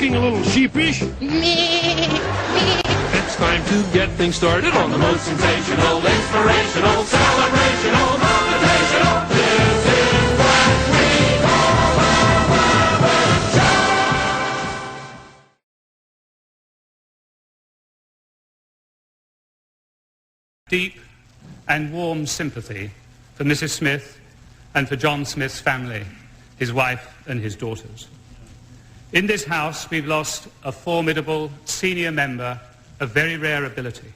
looking a little sheepish? It's time to get things started on the most sensational, inspirational, celebrational, motivational. This is what we call a show. Deep and warm sympathy for Mrs. Smith and for John Smith's family, his wife and his daughters. In this House, we've lost a formidable senior member of very rare ability.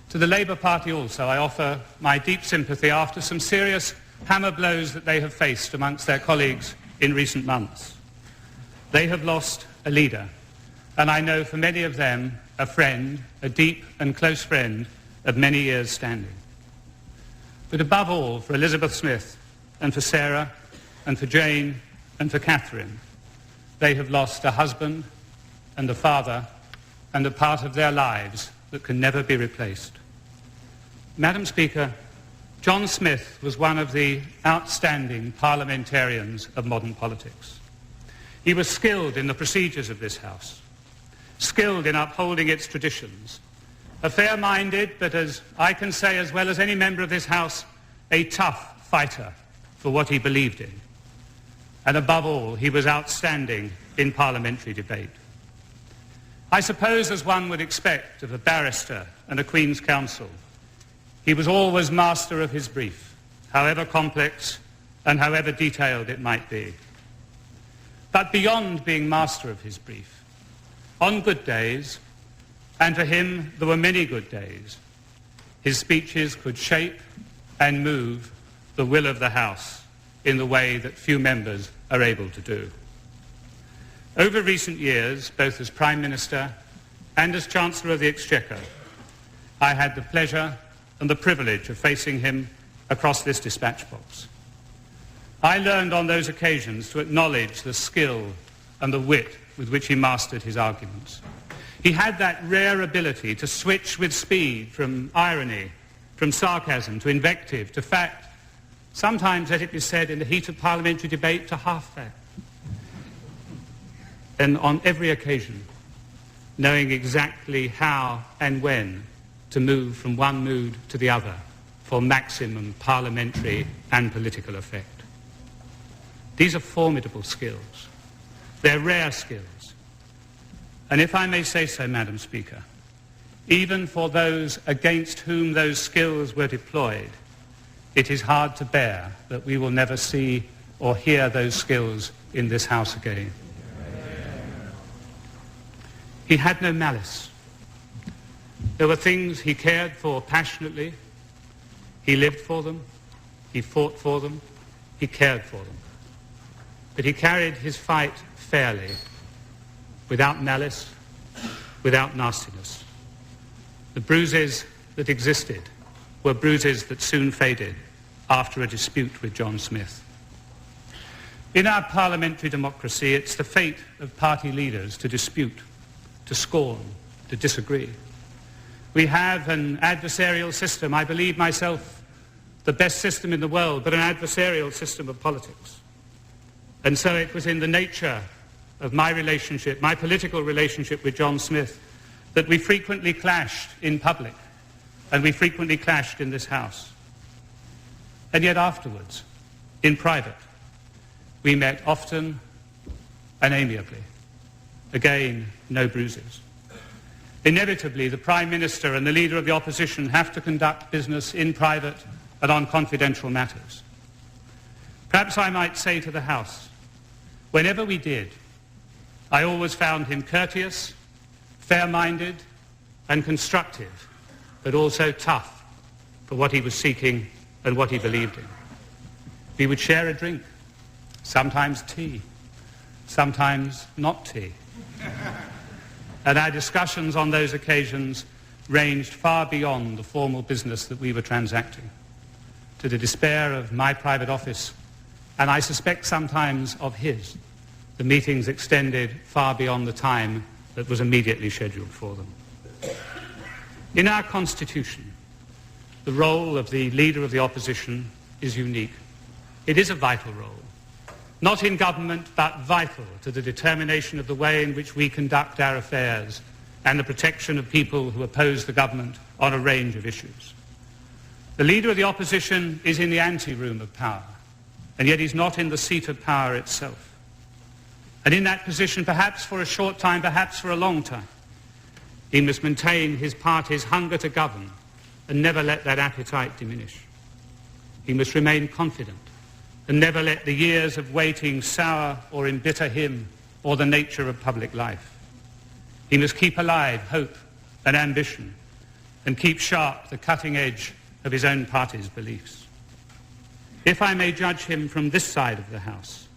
To the Labour Party also, I offer my deep sympathy after some serious hammer blows that they have faced amongst their colleagues in recent months. They have lost a leader, and I know for many of them a friend, a deep and close friend of many years' standing. But above all, for Elizabeth Smith and for Sarah and for Jane and for Catherine, they have lost a husband and a father and a part of their lives that can never be replaced. Madam Speaker, John Smith was one of the outstanding parliamentarians of modern politics. He was skilled in the procedures of this House, skilled in upholding its traditions, a fair-minded, but as I can say as well as any member of this House, a tough fighter for what he believed in. And above all, he was outstanding in parliamentary debate. I suppose, as one would expect of a barrister and a Queen's Counsel, he was always master of his brief, however complex and however detailed it might be. But beyond being master of his brief, on good days, and for him there were many good days, his speeches could shape and move the will of the House in the way that few members are able to do. Over recent years, both as Prime Minister and as Chancellor of the Exchequer, I had the pleasure and the privilege of facing him across this dispatch box. I learned on those occasions to acknowledge the skill and the wit with which he mastered his arguments. He had that rare ability to switch with speed from irony, from sarcasm, to invective, to fact, sometimes, let it be said, in the heat of parliamentary debate, to half-fact. And on every occasion, knowing exactly how and when to move from one mood to the other for maximum parliamentary and political effect. These are formidable skills. They're rare skills. And if I may say so, Madam Speaker, even for those against whom those skills were deployed, it is hard to bear that we will never see or hear those skills in this House again. He had no malice. There were things he cared for passionately. He lived for them. He fought for them. He cared for them. But he carried his fight fairly, without malice, without nastiness. The bruises that existed were bruises that soon faded after a dispute with John Smith. In our parliamentary democracy, it's the fate of party leaders to dispute, to scorn, to disagree. We have an adversarial system, I believe myself the best system in the world, but an adversarial system of politics. And so it was in the nature of my relationship, my political relationship with John Smith, that we frequently clashed in public, and we frequently clashed in this House. And yet afterwards, in private, we met often and amiably. Again, no bruises. Inevitably, the Prime Minister and the Leader of the Opposition have to conduct business in private and on confidential matters. Perhaps I might say to the House, whenever we did, I always found him courteous, fair-minded and constructive, but also tough for what he was seeking and what he believed in. We would share a drink, sometimes tea, sometimes not tea. And our discussions on those occasions ranged far beyond the formal business that we were transacting, to the despair of my private office, and I suspect sometimes of his. The meetings extended far beyond the time that was immediately scheduled for them. In our Constitution, the role of the Leader of the Opposition is unique. It is a vital role. not in government but vital to the determination of the way in which we conduct our affairs and the protection of people who oppose the government on a range of issues. The leader of the opposition is in the ante-room of power, and yet he's not in the seat of power itself. And in that position, perhaps for a short time, perhaps for a long time, he must maintain his party's hunger to govern and never let that appetite diminish. He must remain confident and never let the years of waiting sour or embitter him or the nature of public life. He must keep alive hope and ambition and keep sharp the cutting edge of his own party's beliefs. If I may judge him from this side of the House,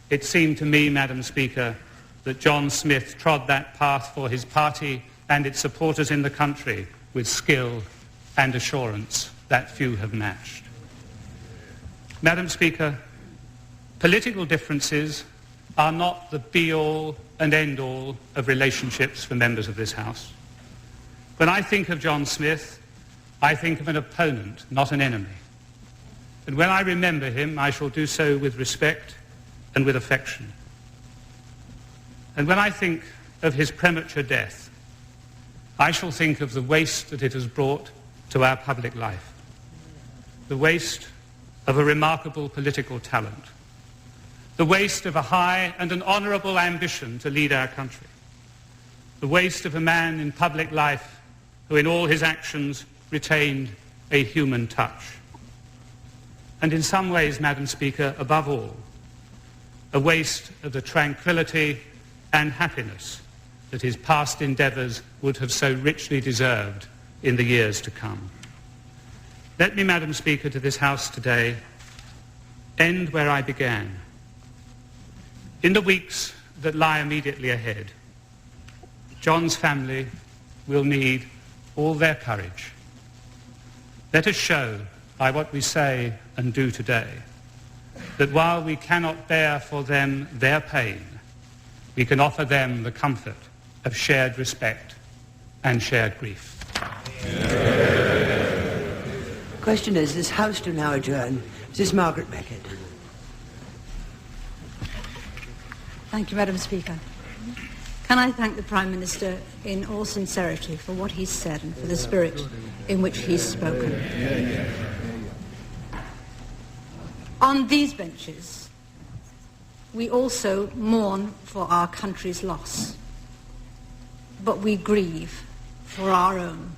it seemed to me, Madam Speaker, that John Smith trod that path for his party and its supporters in the country with skill and assurance that few have matched. Madam Speaker, political differences are not the be-all and end-all of relationships for members of this House. When I think of John Smith, I think of an opponent, not an enemy. And when I remember him, I shall do so with respect and with affection. And when I think of his premature death, I shall think of the waste that it has brought to our public life, the waste of a remarkable political talent, the waste of a high and an honourable ambition to lead our country, the waste of a man in public life who in all his actions retained a human touch. And in some ways, Madam Speaker, above all, a waste of the tranquility and happiness that his past endeavours would have so richly deserved in the years to come. Let me, Madam Speaker, to this House today, end where I began. In the weeks that lie immediately ahead, John's family will need all their courage. Let us show by what we say and do today that while we cannot bear for them their pain, we can offer them the comfort of shared respect and shared grief. Question is, this House do now adjourn. This is Margaret Beckett. Thank you, Madam Speaker. Can I thank the Prime Minister in all sincerity for what he's said and for the spirit in which he's spoken. On these benches, we also mourn for our country's loss, but we grieve for our own.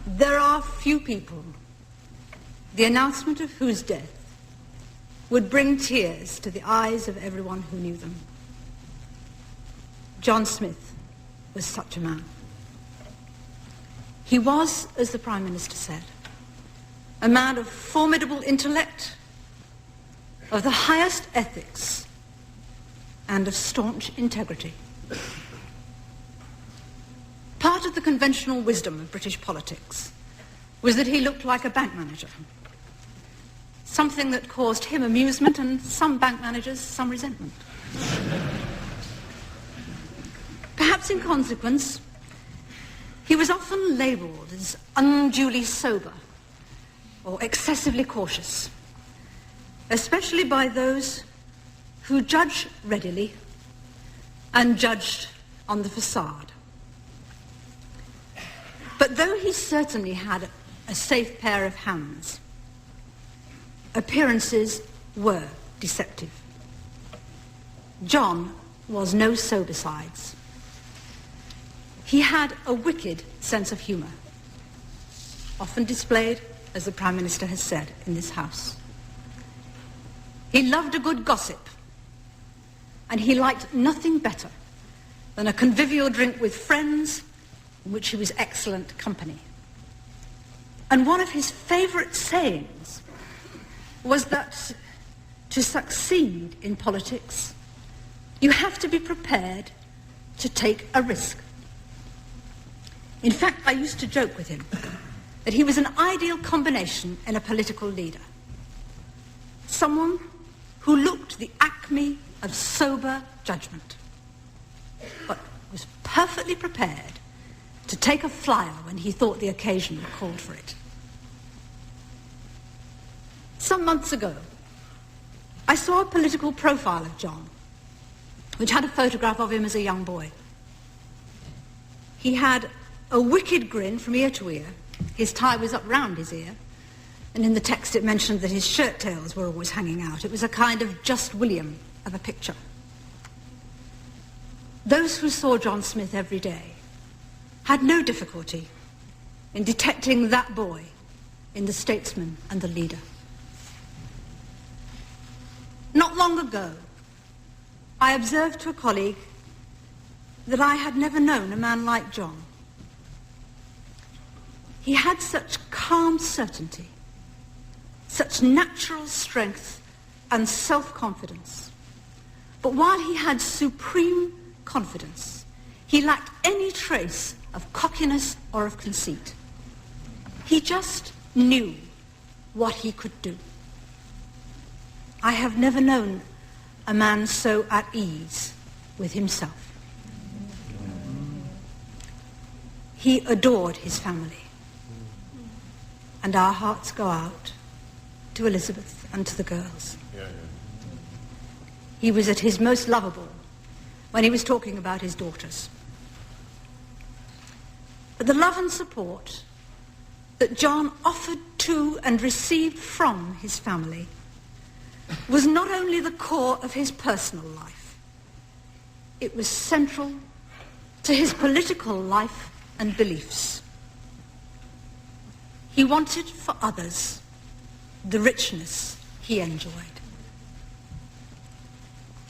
There are few people, the announcement of whose death would bring tears to the eyes of everyone who knew them. John Smith was such a man. He was, as the Prime Minister said, a man of formidable intellect, of the highest ethics, and of staunch integrity. Part of the conventional wisdom of British politics was that he looked like a bank manager, something that caused him amusement and some bank managers some resentment. Perhaps in consequence, he was often labelled as unduly sober or excessively cautious, especially by those who judge readily and judged on the facade. But though he certainly had a safe pair of hands, appearances were deceptive. John was no sober-sides. He had a wicked sense of humour, often displayed, as the Prime Minister has said, in this House. He loved a good gossip, and he liked nothing better than a convivial drink with friends in which he was excellent company. And one of his favourite sayings was that to succeed in politics, you have to be prepared to take a risk. In fact, I used to joke with him that he was an ideal combination in a political leader. Someone who looked the acme of sober judgment, but was perfectly prepared to take a flyer when he thought the occasion called for it. Some months ago, I saw a political profile of John, which had a photograph of him as a young boy. He had a wicked grin from ear to ear. His tie was up round his ear, and in the text it mentioned that his shirt tails were always hanging out. It was a kind of Just William of a picture. Those who saw John Smith every day had no difficulty in detecting that boy in the statesman and the leader. Not long ago, I observed to a colleague that I had never known a man like John. He had such calm certainty, such natural strength and self-confidence. But while he had supreme confidence, he lacked any trace of cockiness or of conceit. He just knew what he could do. I have never known a man so at ease with himself. He adored his family, and our hearts go out to Elizabeth and to the girls. He was at his most lovable when he was talking about his daughters. But the love and support that John offered to and received from his family was not only the core of his personal life, it was central to his political life and beliefs. He wanted for others the richness he enjoyed.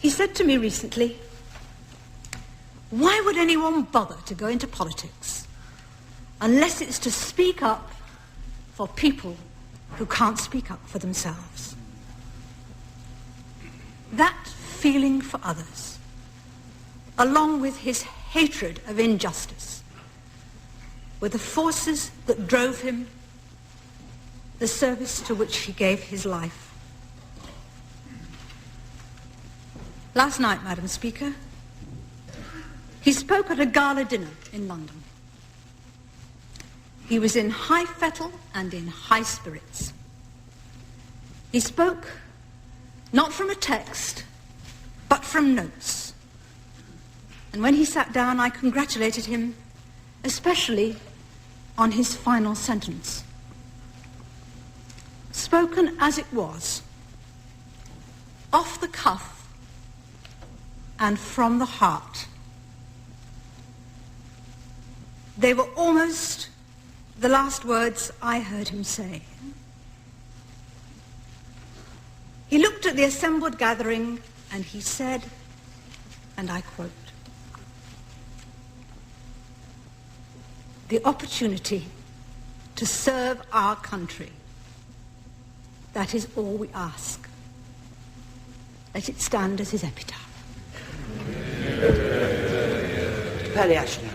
He said to me recently, "Why would anyone bother to go into politics unless it's to speak up for people who can't speak up for themselves?" That feeling for others, along with his hatred of injustice, were the forces that drove him the service to which he gave his life. Last night, Madam Speaker, he spoke at a gala dinner in London. He was in high fettle and in high spirits. He spoke not from a text, but from notes. And when he sat down, I congratulated him, especially on his final sentence. Spoken as it was, off the cuff and from the heart. They were almost the last words I heard him say. He looked at the assembled gathering and he said, and I quote, "The opportunity to serve our country, that is all we ask." Let it stand as his epitaph. Parliamentary.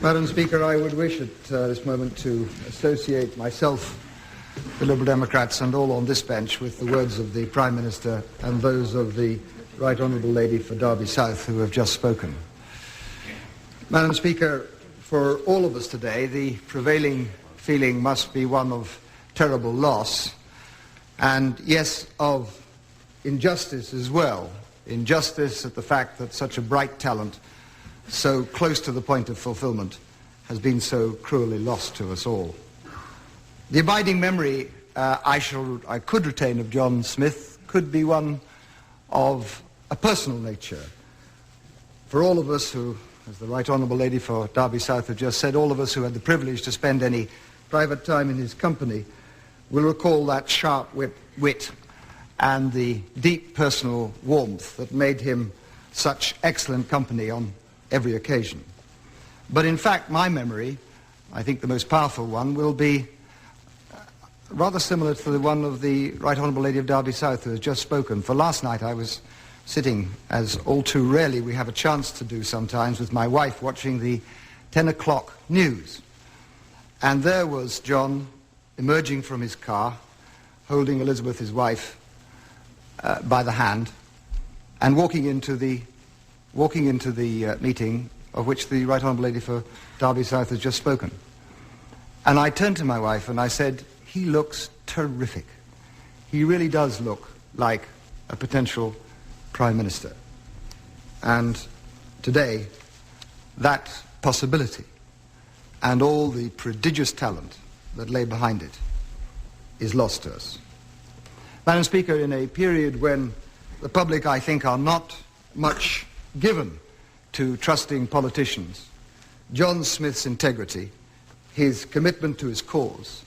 Madam Speaker, I would wish at this moment to associate myself, the Liberal Democrats and all on this bench with the words of the Prime Minister and those of the Right Honourable Lady for Derby South who have just spoken. Madam Speaker, for all of us today, the prevailing feeling must be one of terrible loss and, yes, of injustice as well. Injustice at the fact that such a bright talent, so close to the point of fulfilment, has been so cruelly lost to us all. The abiding memory I could retain of John Smith could be one of a personal nature. For all of us who, as the Right Honourable Lady for Derby South have just said, all of us who had the privilege to spend any private time in his company will recall that sharp wit and the deep personal warmth that made him such excellent company on every occasion. But in fact, my memory, I think the most powerful one, will be rather similar to the one of the Right Honourable Lady of Derby South who has just spoken. For last night I was sitting, as all too rarely we have a chance to do sometimes, with my wife watching the 10 o'clock news. And there was John emerging from his car, holding Elizabeth, his wife, by the hand, and walking into the meeting of which the Right Honourable Lady for Derby South has just spoken. And I turned to my wife and I said, "He looks terrific. He really does look like a potential Prime Minister. And today, that possibility and all the prodigious talent that lay behind it is lost to us. Madam Speaker, in a period when the public, I think, are not much given to trusting politicians, John Smith's integrity, his commitment to his cause,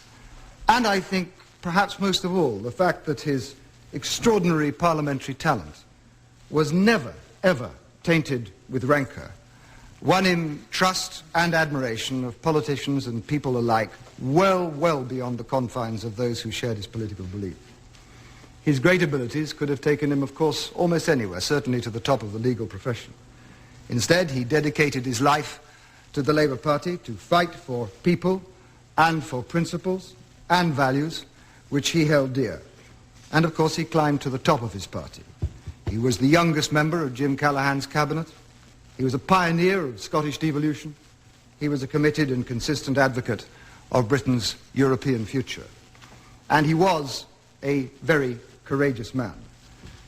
and I think perhaps most of all the fact that his extraordinary parliamentary talent was never, ever tainted with rancour, won him trust and admiration of politicians and people alike, well, well beyond the confines of those who shared his political belief. His great abilities could have taken him, of course, almost anywhere, certainly to the top of the legal profession. Instead, he dedicated his life to the Labour Party to fight for people and for principles and values which he held dear. And, of course, he climbed to the top of his party. He was the youngest member of Jim Callaghan's cabinet. He was a pioneer of Scottish devolution. He was a committed and consistent advocate of Britain's European future. And he was a very courageous man.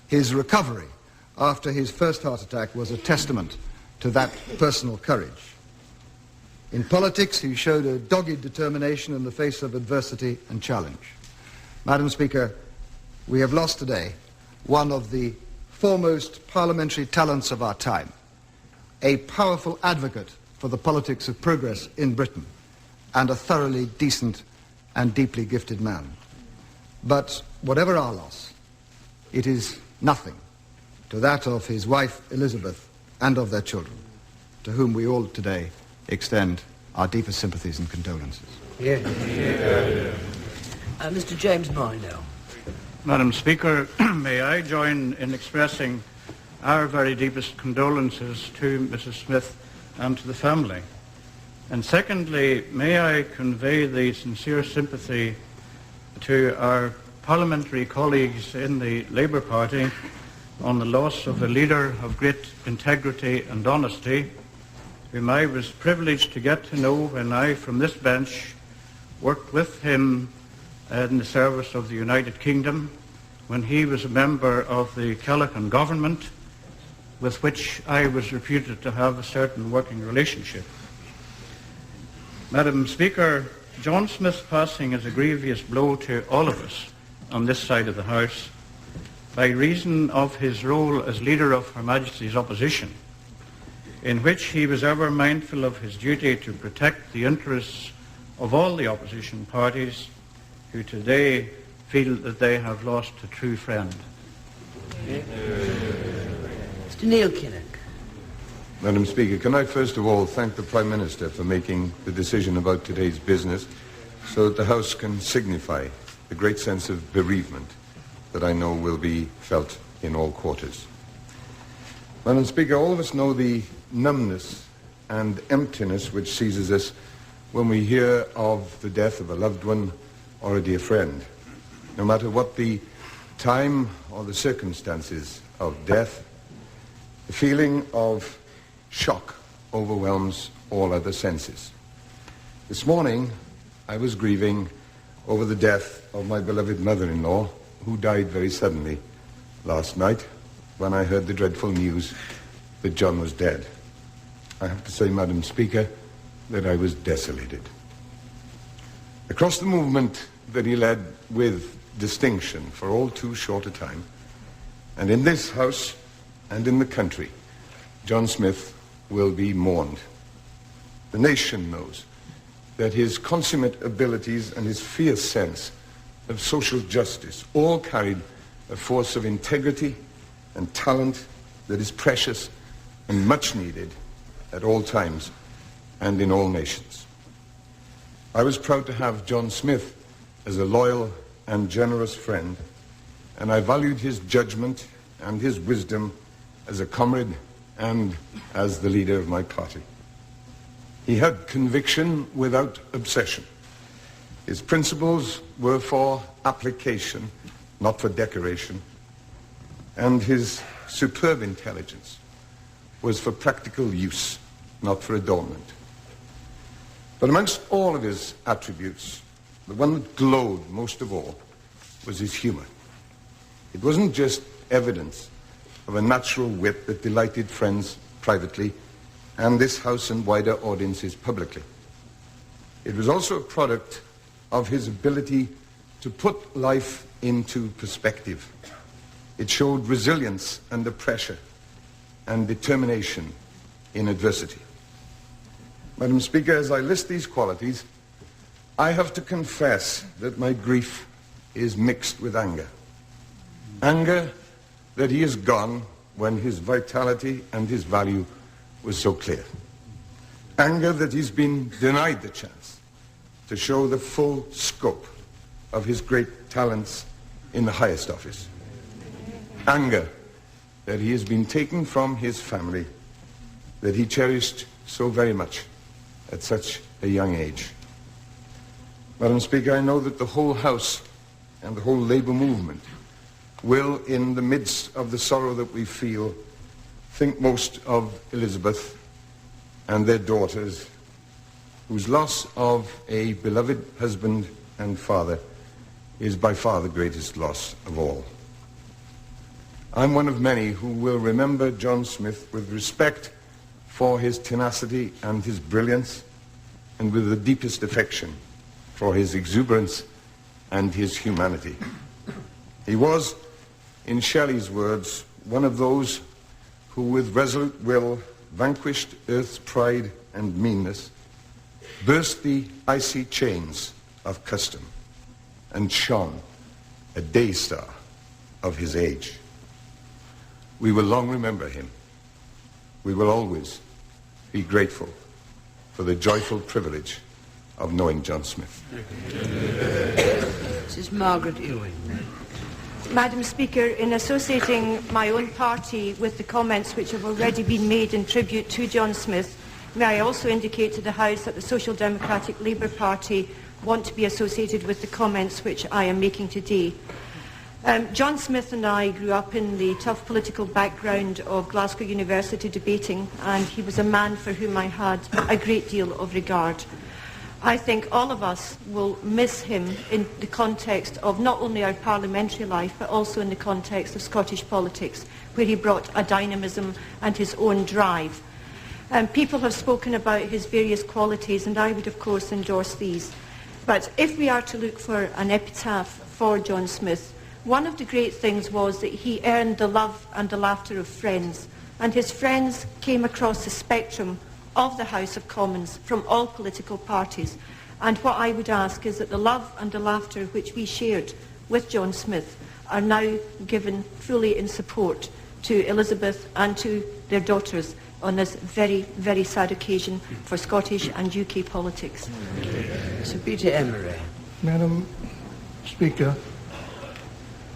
His recovery after his first heart attack was a testament to that personal courage. In politics, he showed a dogged determination in the face of adversity and challenge. Madam Speaker, we have lost today one of the foremost parliamentary talents of our time, a powerful advocate for the politics of progress in Britain, and a thoroughly decent and deeply gifted man. But whatever our loss, it is nothing to that of his wife Elizabeth and of their children, to whom we all today extend our deepest sympathies and condolences. Mr. James Marindale. Madam Speaker, may I join in expressing our very deepest condolences to Mrs. Smith and to the family. And secondly, may I convey the sincere sympathy to our parliamentary colleagues in the Labour Party on the loss of a leader of great integrity and honesty, whom I was privileged to get to know when I, from this bench, worked with him in the service of the United Kingdom, when he was a member of the Callaghan government, with which I was reputed to have a certain working relationship. Madam Speaker, John Smith's passing is a grievous blow to all of us on this side of the House by reason of his role as leader of Her Majesty's opposition, in which he was ever mindful of his duty to protect the interests of all the opposition parties who today feel that they have lost a true friend. Mr. Neil Kinnock. Madam Speaker, can I first of all thank the Prime Minister for making the decision about today's business so that the House can signify the great sense of bereavement that I know will be felt in all quarters. Madam Speaker, all of us know the numbness and emptiness which seizes us when we hear of the death of a loved one or a dear friend. No matter what the time or the circumstances of death, the feeling of shock overwhelms all other senses. This morning, I was grieving over the death of my beloved mother-in-law, who died very suddenly last night when I heard the dreadful news that John was dead. I have to say, Madam Speaker, that I was desolated. Across the movement that he led with distinction for all too short a time, and in this House and in the country, John Smith will be mourned. The nation knows that his consummate abilities and his fierce sense of social justice all carried a force of integrity and talent that is precious and much needed at all times and in all nations. I was proud to have John Smith as a loyal and generous friend, and I valued his judgment and his wisdom as a comrade and as the leader of my party. He had conviction without obsession. His principles were for application, not for decoration, and his superb intelligence was for practical use, not for adornment. But amongst all of his attributes, the one that glowed most of all was his humor. It wasn't just evidence of a natural wit that delighted friends privately and this House and wider audiences publicly. It was also a product of his ability to put life into perspective. It showed resilience under pressure and determination in adversity. Madam Speaker, as I list these qualities, I have to confess that my grief is mixed with anger. Anger that he is gone when his vitality and his value was so clear. Anger that he's been denied the chance to show the full scope of his great talents in the highest office. Anger that he has been taken from his family that he cherished so very much at such a young age. Madam Speaker, I know that the whole House and the whole Labour movement will, in the midst of the sorrow that we feel, think most of Elizabeth and their daughters, whose loss of a beloved husband and father is by far the greatest loss of all. I'm one of many who will remember John Smith with respect for his tenacity and his brilliance, and with the deepest affection for his exuberance and his humanity. He was, in Shelley's words, one of those who with resolute will vanquished earth's pride and meanness, burst the icy chains of custom, and shone a day star of his age. We will long remember him. We will always be grateful for the joyful privilege of knowing John Smith. This is Margaret Ewing. Madam Speaker, in associating my own party with the comments which have already been made in tribute to John Smith, may I also indicate to the House that the Social Democratic Labour Party want to be associated with the comments which I am making today. John Smith and I grew up in the tough political background of Glasgow University debating, and he was a man for whom I had a great deal of regard. I think all of us will miss him in the context of not only our parliamentary life, but also in the context of Scottish politics, where he brought a dynamism and his own drive. People have spoken about his various qualities, and I would of course endorse these. But if we are to look for an epitaph for John Smith, one of the great things was that he earned the love and the laughter of friends, and his friends came across the spectrum of the House of Commons from all political parties. And what I would ask is that the love and the laughter which we shared with John Smith are now given fully in support to Elizabeth and to their daughters on this very, very sad occasion for Scottish and UK politics. Sir Peter Emery. Madam Speaker,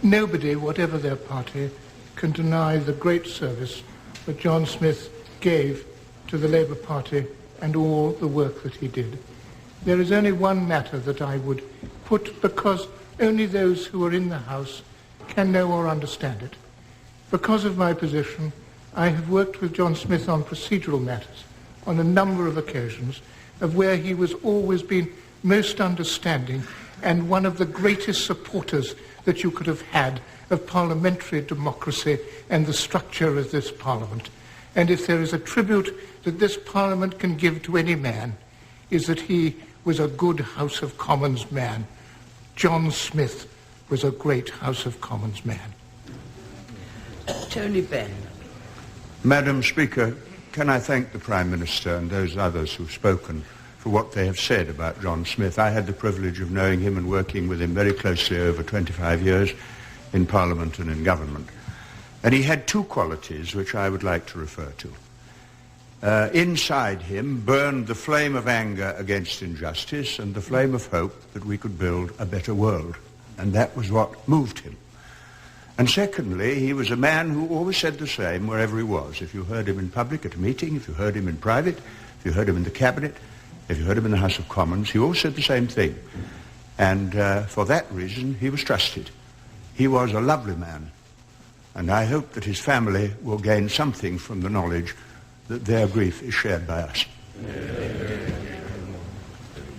nobody, whatever their party, can deny the great service that John Smith gave to the Labour Party and all the work that he did. There is only one matter that I would put, because only those who are in the House can know or understand it. Because of my position, I have worked with John Smith on procedural matters on a number of occasions, of where he was always been most understanding and one of the greatest supporters that you could have had of parliamentary democracy and the structure of this Parliament. And if there is a tribute that this Parliament can give to any man, is that he was a good House of Commons man. John Smith was a great House of Commons man. Tony Benn. Madam Speaker, can I thank the Prime Minister and those others who've spoken for what they have said about John Smith. I had the privilege of knowing him and working with him very closely over 25 years in Parliament and in government. And he had two qualities which I would like to refer to. Inside him burned the flame of anger against injustice and the flame of hope that we could build a better world. And that was what moved him. And secondly, he was a man who always said the same wherever he was. If you heard him in public at a meeting, if you heard him in private, if you heard him in the Cabinet, if you heard him in the House of Commons, he always said the same thing. And for that reason, he was trusted. He was a lovely man. And I hope that his family will gain something from the knowledge that their grief is shared by us.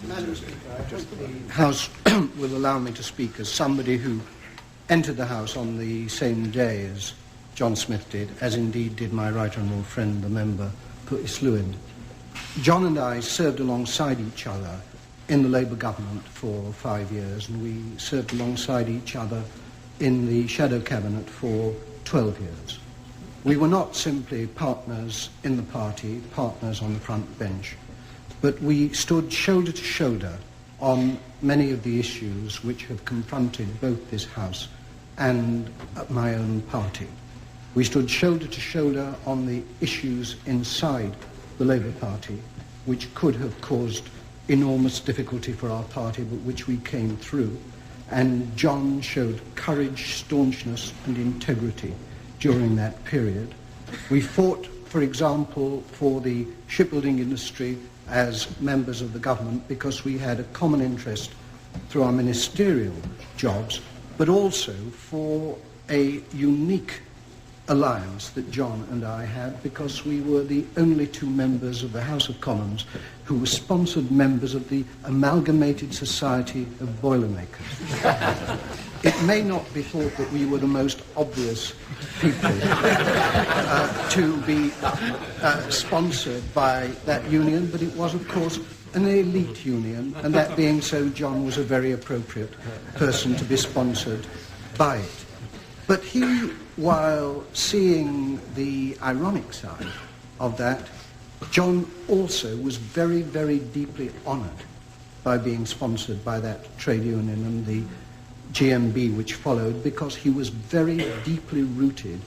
Madam Speaker, I hope the House will allow me to speak as somebody who entered the House on the same day as John Smith did, as indeed did my right honourable friend, the member for Islwyn. John and I served alongside each other in the Labour government for 5 years, and we served alongside each other in the shadow cabinet for 12 years. We were not simply partners in the party, partners on the front bench, but we stood shoulder to shoulder on many of the issues which have confronted both this House and my own party. We stood shoulder to shoulder on the issues inside the Labour Party, which could have caused enormous difficulty for our party, but which we came through. And John showed courage, staunchness and integrity during that period. We fought, for example, for the shipbuilding industry as members of the government because we had a common interest through our ministerial jobs, but also for a unique alliance that John and I had because we were the only two members of the House of Commons who were sponsored members of the Amalgamated Society of Boilermakers. It may not be thought that we were the most obvious people to be sponsored by that union, but it was, of course, an elite union, and that being so, John was a very appropriate person to be sponsored by it. But he, while seeing the ironic side of that, John also was very, very deeply honoured by being sponsored by that trade union and the GMB which followed, because he was very deeply rooted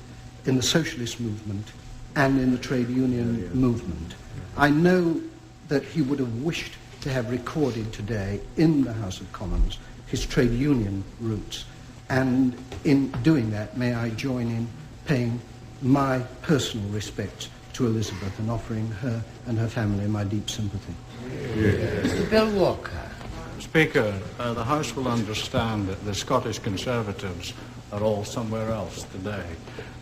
in the socialist movement and in the trade union movement. I know that he would have wished to have recorded today in the House of Commons his trade union roots, and in doing that, may I join in paying my personal respects to Elizabeth and offering her and her family my deep sympathy. Mr. Bill Walker. Speaker, the House will understand that the Scottish Conservatives are all somewhere else today,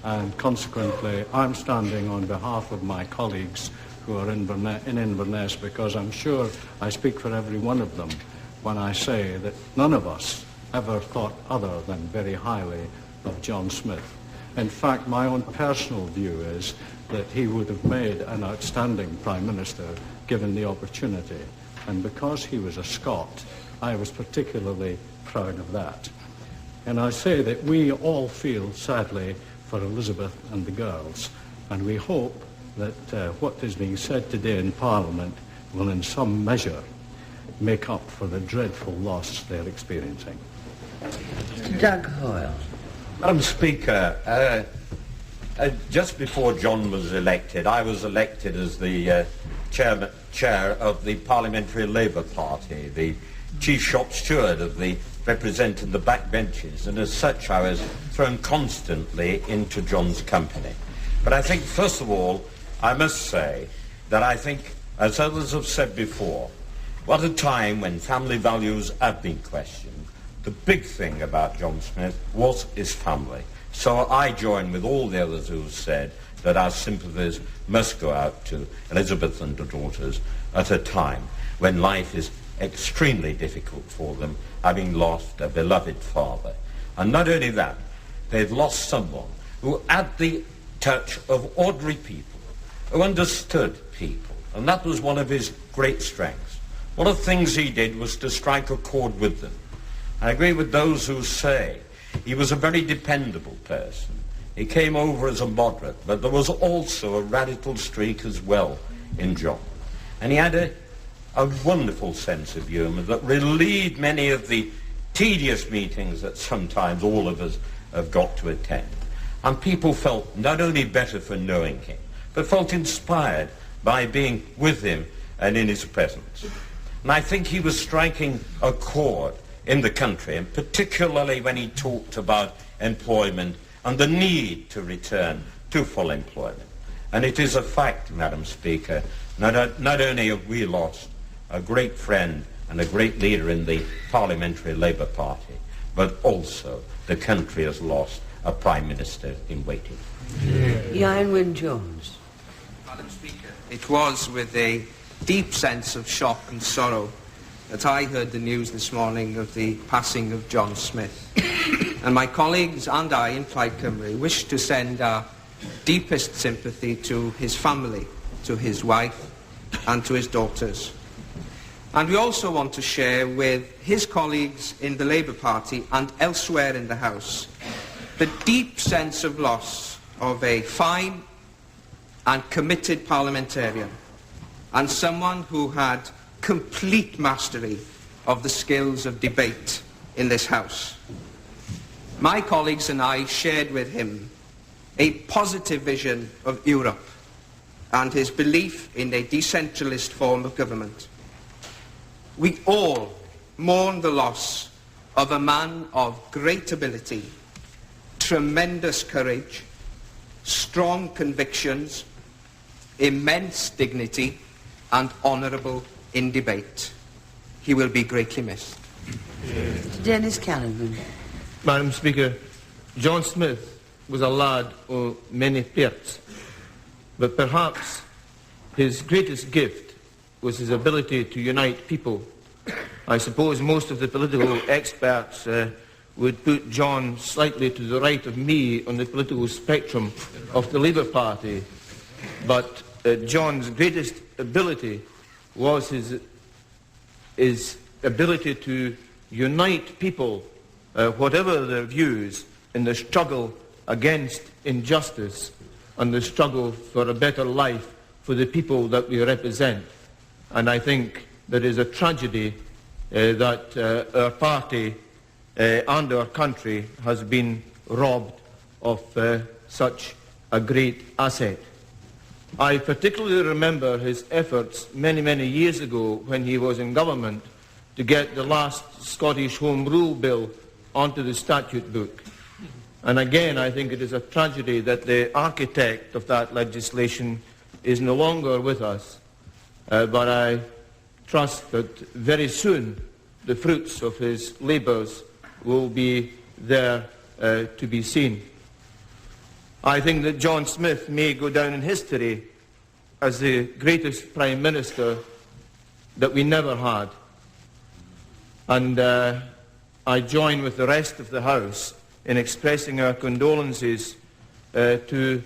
and consequently I'm standing on behalf of my colleagues who are in Inverness, because I'm sure I speak for every one of them when I say that none of us ever thought other than very highly of John Smith. In fact, my own personal view is that he would have made an outstanding Prime Minister given the opportunity. And because he was a Scot, I was particularly proud of that. And I say that we all feel, sadly, for Elizabeth and the girls, and we hope that what is being said today in Parliament will in some measure make up for the dreadful loss they're experiencing. Mr. Doug Hoyle. Madam Speaker, just before John was elected, I was elected as the chair of the Parliamentary Labour Party, the chief shop steward of the representing the backbenches, and as such I was thrown constantly into John's company. But I think, first of all, I must say that I think, as others have said before, what a time when family values have been questioned. The big thing about John Smith was his family. So I join with all the others who have said that our sympathies must go out to Elizabeth and her daughters at a time when life is extremely difficult for them, having lost a beloved father. And not only that, they've lost someone who had the touch of ordinary people, who understood people, and that was one of his great strengths. One of the things he did was to strike a chord with them. I agree with those who say he was a very dependable person. He came over as a moderate, but there was also a radical streak as well in John. And he had a wonderful sense of humour that relieved many of the tedious meetings that sometimes all of us have got to attend. And people felt not only better for knowing him, but felt inspired by being with him and in his presence. And I think he was striking a chord in the country, and particularly when he talked about employment and the need to return to full employment. And it is a fact, Madam Speaker, not only have we lost a great friend and a great leader in the Parliamentary Labour Party, but also the country has lost a Prime Minister in waiting. Ian Wynne-Jones. Madam Speaker, it was with a deep sense of shock and sorrow that I heard the news this morning of the passing of John Smith. And my colleagues and I in Plaid Cymru wish to send our deepest sympathy to his family, to his wife and to his daughters. And we also want to share with his colleagues in the Labour Party and elsewhere in the House the deep sense of loss of a fine and committed parliamentarian and someone who had complete mastery of the skills of debate in this House. My colleagues and I shared with him a positive vision of Europe and his belief in a decentralist form of government. We all mourn the loss of a man of great ability, tremendous courage, strong convictions, immense dignity, and honourable in debate. He will be greatly missed. Dennis Callaghan. Madam Speaker, John Smith was a lad of many parts, but perhaps his greatest gift was his ability to unite people. I suppose most of the political experts would put John slightly to the right of me on the political spectrum of the Labour Party, but John's greatest ability was his ability to unite people, whatever their views, in the struggle against injustice and the struggle for a better life for the people that we represent. And I think there is a tragedy that our party and our country has been robbed of such a great asset. I particularly remember his efforts many, many years ago when he was in government to get the last Scottish Home Rule Bill onto the statute book. And again, I think it is a tragedy that the architect of that legislation is no longer with us, but I trust that very soon the fruits of his labours will be there to be seen. I think that John Smith may go down in history as the greatest Prime Minister that we never had. And I join with the rest of the House in expressing our condolences to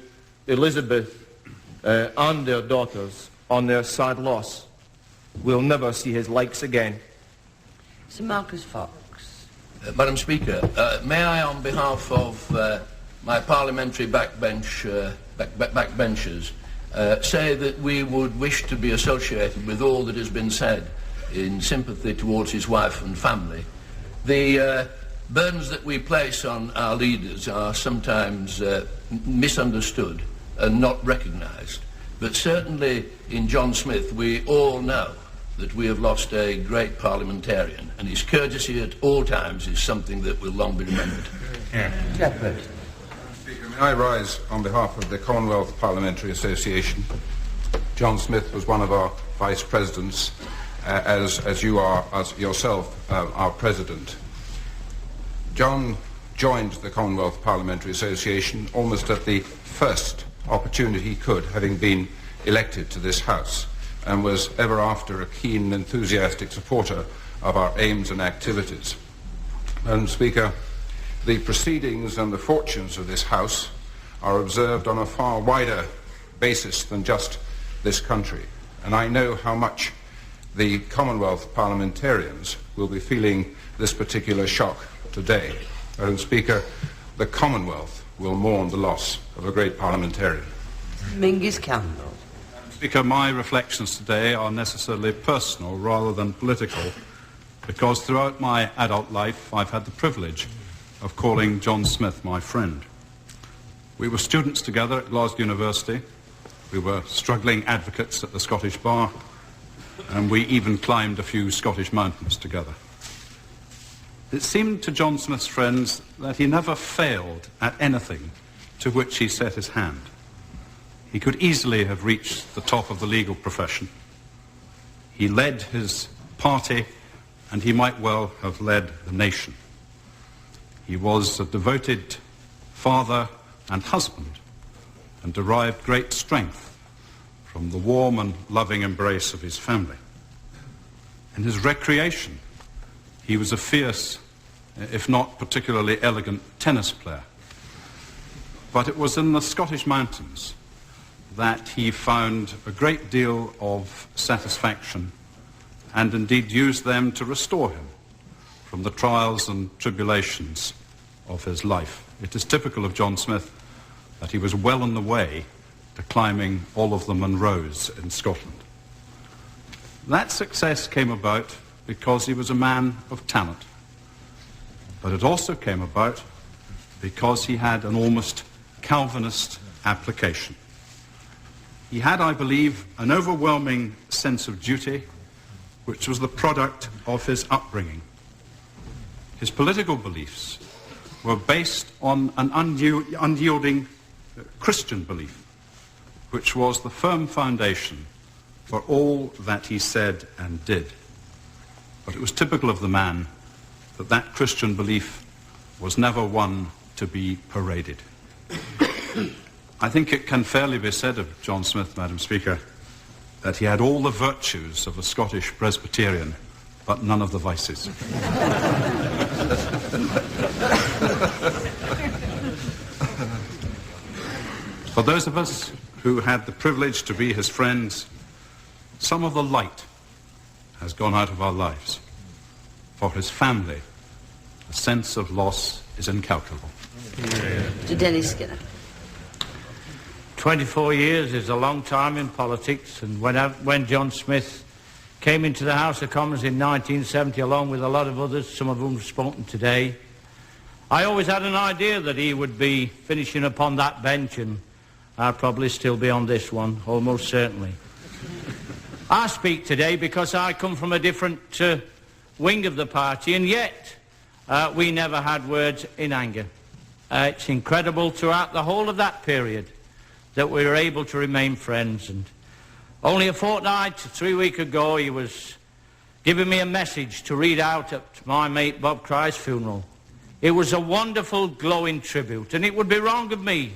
Elizabeth and their daughters on their sad loss. We'll never see his likes again. Sir Marcus Fox. Madam Speaker, may I, on behalf of my parliamentary backbenchers, say that we would wish to be associated with all that has been said in sympathy towards his wife and family. The burdens that we place on our leaders are sometimes misunderstood and not recognised. But certainly in John Smith we all know that we have lost a great parliamentarian, and his courtesy at all times is something that will long be remembered. Shepherd. Speaker, may I rise on behalf of the Commonwealth Parliamentary Association? John Smith was one of our vice presidents, as you are, as yourself, our president. John joined the Commonwealth Parliamentary Association almost at the first opportunity he could, having been elected to this House, and was ever after a keen, enthusiastic supporter of our aims and activities. Madam Speaker, the proceedings and the fortunes of this House are observed on a far wider basis than just this country, and I know how much the Commonwealth parliamentarians will be feeling this particular shock today. Madam Speaker, the Commonwealth will mourn the loss of a great parliamentarian. Mingus Campbell. Speaker, my reflections today are necessarily personal rather than political, because throughout my adult life I've had the privilege of calling John Smith my friend. We were students together at Glasgow University, we were struggling advocates at the Scottish Bar, and we even climbed a few Scottish mountains together. It seemed to John Smith's friends that he never failed at anything to which he set his hand. He could easily have reached the top of the legal profession. He led his party, and he might well have led the nation. He was a devoted father and husband, and derived great strength from the warm and loving embrace of his family. In his recreation, he was a fierce if not particularly elegant, tennis player. But it was in the Scottish mountains that he found a great deal of satisfaction and indeed used them to restore him from the trials and tribulations of his life. It is typical of John Smith that he was well on the way to climbing all of the Munros in Scotland. That success came about because he was a man of talent, but it also came about because he had an almost Calvinist application. He had, I believe, an overwhelming sense of duty, which was the product of his upbringing. His political beliefs were based on an unyielding Christian belief, which was the firm foundation for all that he said and did. But it was typical of the man that that Christian belief was never one to be paraded. I think it can fairly be said of John Smith, Madam Speaker, that he had all the virtues of a Scottish Presbyterian, but none of the vices. For those of us who had the privilege to be his friends, some of the light has gone out of our lives. For his family, the sense of loss is incalculable. To Dennis Skinner. 24 years is a long time in politics, and when John Smith came into the House of Commons in 1970, along with a lot of others, some of whom have spoken today, I always had an idea that he would be finishing upon that bench, and I'd probably still be on this one, almost certainly. I speak today because I come from a different wing of the party, and yet we never had words in anger. It's incredible throughout the whole of that period that we were able to remain friends. And only a fortnight, 3 weeks ago, he was giving me a message to read out at my mate Bob Cry's funeral. It was a wonderful, glowing tribute, and it would be wrong of me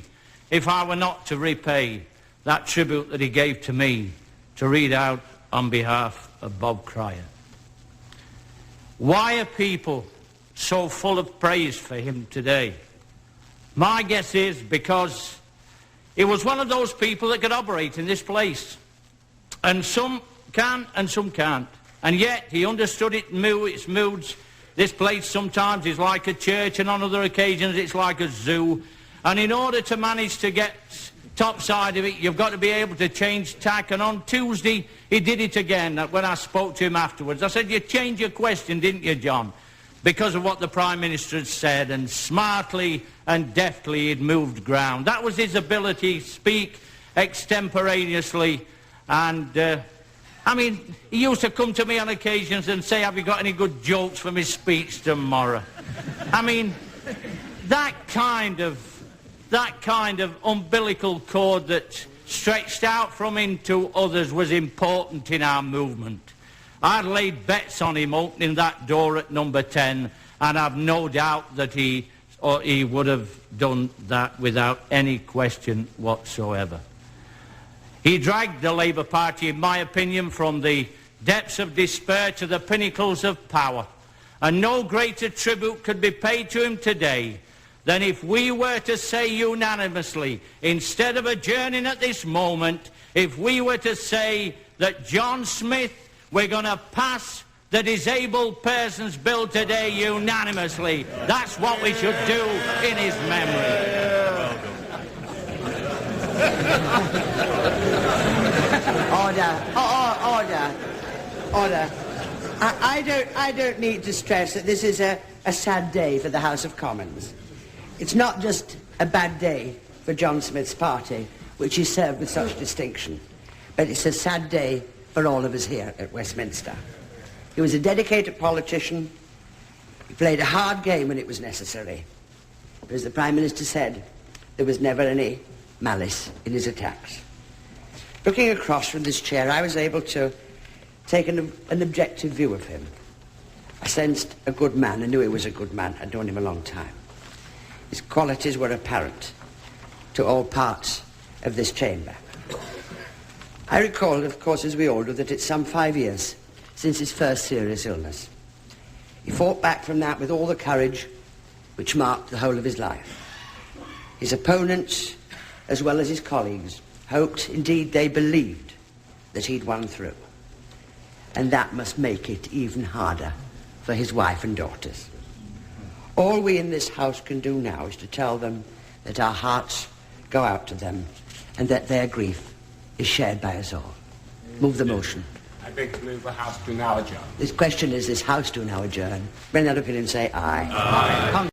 if I were not to repay that tribute that he gave to me to read out on behalf of Bob Cryer. Why are people so full of praise for him today? My guess is because he was one of those people that could operate in this place. And some can and some can't. And yet he understood its moods. This place sometimes is like a church, and on other occasions it's like a zoo. And in order to manage to get top side of it, you've got to be able to change tack. And on Tuesday he did it again. When I spoke to him afterwards, I said, "You changed your question, didn't you, John?" Because of what the Prime Minister had said, and smartly and deftly he'd moved ground. That was his ability to speak extemporaneously. And I mean, he used to come to me on occasions and say, "Have you got any good jokes for my speech tomorrow?" I mean, that kind of umbilical cord that stretched out from him to others was important in our movement. I'd laid bets on him opening that door at number 10, and I've no doubt that he would have done that without any question whatsoever. He dragged the Labour Party, in my opinion, from the depths of despair to the pinnacles of power, and no greater tribute could be paid to him today than if we were to say unanimously, instead of adjourning at this moment, if we were to say that John Smith, we're going to pass the Disabled Persons Bill today unanimously. That's what we should do in his memory. Order. I don't need to stress that this is a sad day for the House of Commons. It's not just a bad day for John Smith's party, which he served with such distinction, but it's a sad day for all of us here at Westminster. He was a dedicated politician. He played a hard game when it was necessary. But as the Prime Minister said, there was never any malice in his attacks. Looking across from this chair, I was able to take an objective view of him. I sensed a good man. I knew he was a good man. I'd known him a long time. His qualities were apparent to all parts of this chamber. I recall, of course, as we all do, that it's some 5 years since his first serious illness. He fought back from that with all the courage which marked the whole of his life. His opponents, as well as his colleagues, hoped, indeed they believed, that he'd won through. And that must make it even harder for his wife and daughters. All we in this House can do now is to tell them that our hearts go out to them and that their grief is shared by us all. Move the motion. I beg to move the House to now adjourn. This question is this House to now adjourn. Bring that opinion, say aye. Aye.